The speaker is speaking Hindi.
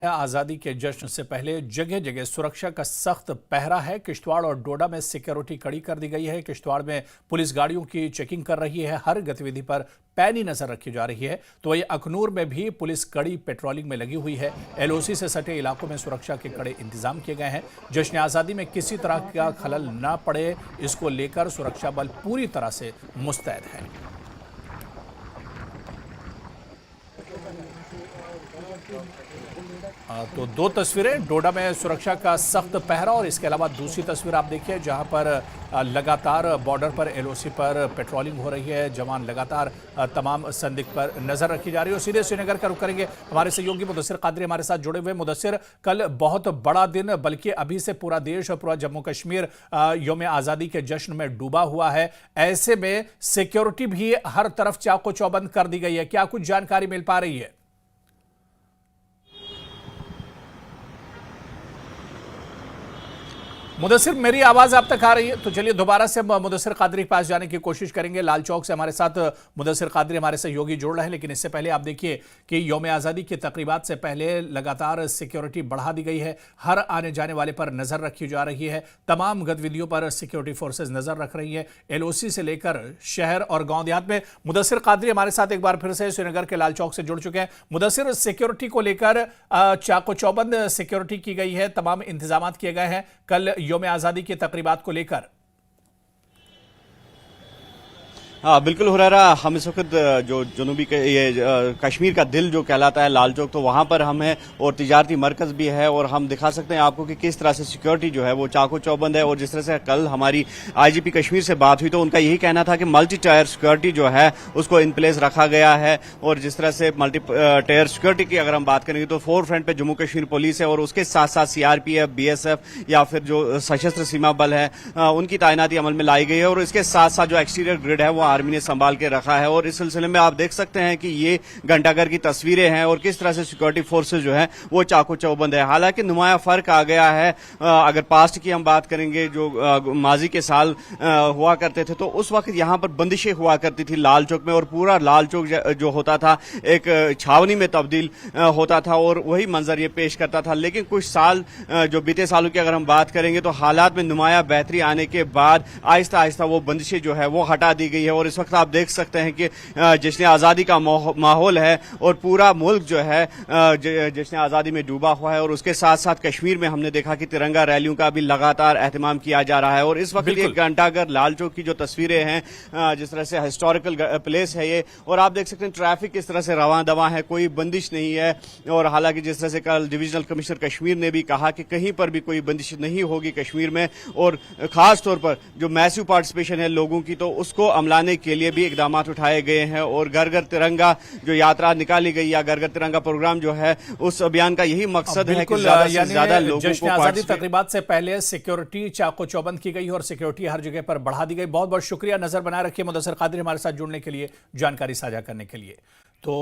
आजादी के जश्न से पहले जगह जगह सुरक्षा का सख्त पहरा है। किश्तवाड़ और डोडा में सिक्योरिटी कड़ी कर दी गई है। किश्तवाड़ में पुलिस गाड़ियों की चेकिंग कर रही है, हर गतिविधि पर पैनी नजर रखी जा रही है। तो वही अखनूर में भी पुलिस कड़ी पेट्रोलिंग में लगी हुई है। एलओसी से सटे इलाकों में सुरक्षा के कड़े इंतजाम किए गए हैं। जश्न आजादी में किसी तरह का खलल न पड़े, इसको लेकर सुरक्षा बल पूरी तरह से मुस्तैद है। तो दो तस्वीरें, डोडा में सुरक्षा का सख्त पहरा और इसके अलावा दूसरी तस्वीर आप देखिए जहां पर लगातार बॉर्डर पर एलओसी पर पेट्रोलिंग हो रही है। जवान लगातार तमाम संदिग्ध पर नजर रखी जा रही है। और सीधे श्रीनगर का रुख करेंगे, हमारे सहयोगी मुदस्सिर कादरी हमारे साथ जुड़े हुए। मुदस्सिर, कल बहुत बड़ा दिन, बल्कि अभी से पूरा देश और पूरा जम्मू कश्मीर यौम आज़ादी के जश्न में डूबा हुआ है। ऐसे में सिक्योरिटी भी हर तरफ चाको चौबंद कर दी गई है, क्या कुछ जानकारी मिल पा रही है? मुदस्सिर, मेरी आवाज आप तक आ रही है? तो चलिए दोबारा से मुदस्सिर कादरी के पास जाने की कोशिश करेंगे। लाल चौक से हमारे साथ मुदस्सिर कादरी हमारे सहयोगी जुड़ रहे हैं, लेकिन इससे पहले आप देखिए कि यौम आज़ादी की तकरीबात से पहले लगातार सिक्योरिटी बढ़ा दी गई है। हर आने जाने वाले पर नजर रखी जा रही है। तमाम गतिविधियों पर सिक्योरिटी फोर्सेज नजर रख रही है, एलओसी से लेकर शहर और गांव देहात में। मुदस्सिर कादरी हमारे साथ एक बार फिर से श्रीनगर के लाल चौक से जुड़ चुके हैं। मुदस्सिर, सिक्योरिटी को लेकर चाको चौबंद सिक्योरिटी की गई है, तमाम इंतजाम किए गए हैं कल यौम आजादी की तकरीबात को लेकर। हाँ बिल्कुल हुरैरा, हम इस वक्त जो जनूबी कश्मीर का दिल जो कहलाता है लाल चौक, तो वहां पर हम हैं और तिजारती मरकज भी है। और हम दिखा सकते हैं आपको कि किस तरह से सिक्योरिटी जो है वो चाको चौबंद है। और जिस तरह से कल हमारी आईजीपी कश्मीर से बात हुई तो उनका यही कहना था कि मल्टी टायर सिक्योरिटी जो है उसको इन प्लेस रखा गया है। और जिस तरह से मल्टी टायर सिक्योरिटी की अगर हम बात करेंगे तो फोर फ्रंट पे जम्मू कश्मीर पुलिस है और उसके साथ साथ सीआरपीएफ, बीएसएफ या फिर जो सशस्त्र सीमा बल है उनकी तैनाती अमल में लाई गई है। और इसके साथ साथ जो एक्सटीरियर ग्रिड है वो आर्मी ने संभाल के रखा है। और इस सिलसिले में आप देख सकते हैं कि ये घंटाघर की तस्वीरें हैं और किस तरह से सिक्योरिटी फोर्सेज जो है वो चाको चौबंद है। हालांकि नुमाया फर्क आ गया है। अगर पास्ट की हम बात करेंगे, जो माजी के साल हुआ करते थे तो उस वक्त यहां पर बंदिशें हुआ करती थी लाल चौक में, और पूरा लाल चौक जो होता था एक छावनी में तब्दील होता था और वही मंजर ये पेश करता था। लेकिन कुछ साल जो बीते सालों की अगर हम बात करेंगे तो हालात में नुमाया बेहतरी आने के बाद आहिस्ता आहिस्ता वो बंदिशें जो है वो हटा दी गई है। और इस वक्त आप देख सकते हैं कि जश्न आज़ादी का माहौल है और पूरा मुल्क जो है जश्न आज़ादी में डूबा हुआ है। और उसके साथ साथ कश्मीर में हमने देखा कि तिरंगा रैलियों का भी लगातार एहतमाम किया जा रहा है। और इस वक्त ये घंटाघर लाल चौक की जो तस्वीरें हैं, जिस तरह से हिस्टोरिकल प्लेस है ये, और आप देख सकते हैं ट्रैफिक किस तरह से रवां दवा है, कोई बंदिश नहीं है। और हालांकि जिस तरह से कल डिविजनल कमिश्नर कश्मीर ने भी कहा कि कहीं पर भी कोई बंदिश नहीं होगी कश्मीर में, और खास तौर पर जो मैसिव पार्टिसिपेशन है लोगों की तो उसको अमलाने के लिए भी इकदाम उठाए गए हैं। और घर घर तिरंगा जो यात्रा निकाली गई या घर घर तिरंगा प्रोग्राम जो है उस अभियान का यही मकसद है कि ज्यादा से ज्यादा लोगों को आजादी तकरीबात से पहले सिक्योरिटी चाको चौबंद की गई और सिक्योरिटी हर जगह पर बढ़ा दी गई। बहुत बहुत शुक्रिया, नजर बनाए रखिए मुदस्सिर कादरी हमारे साथ जुड़ने के लिए, जानकारी साझा करने के लिए। तो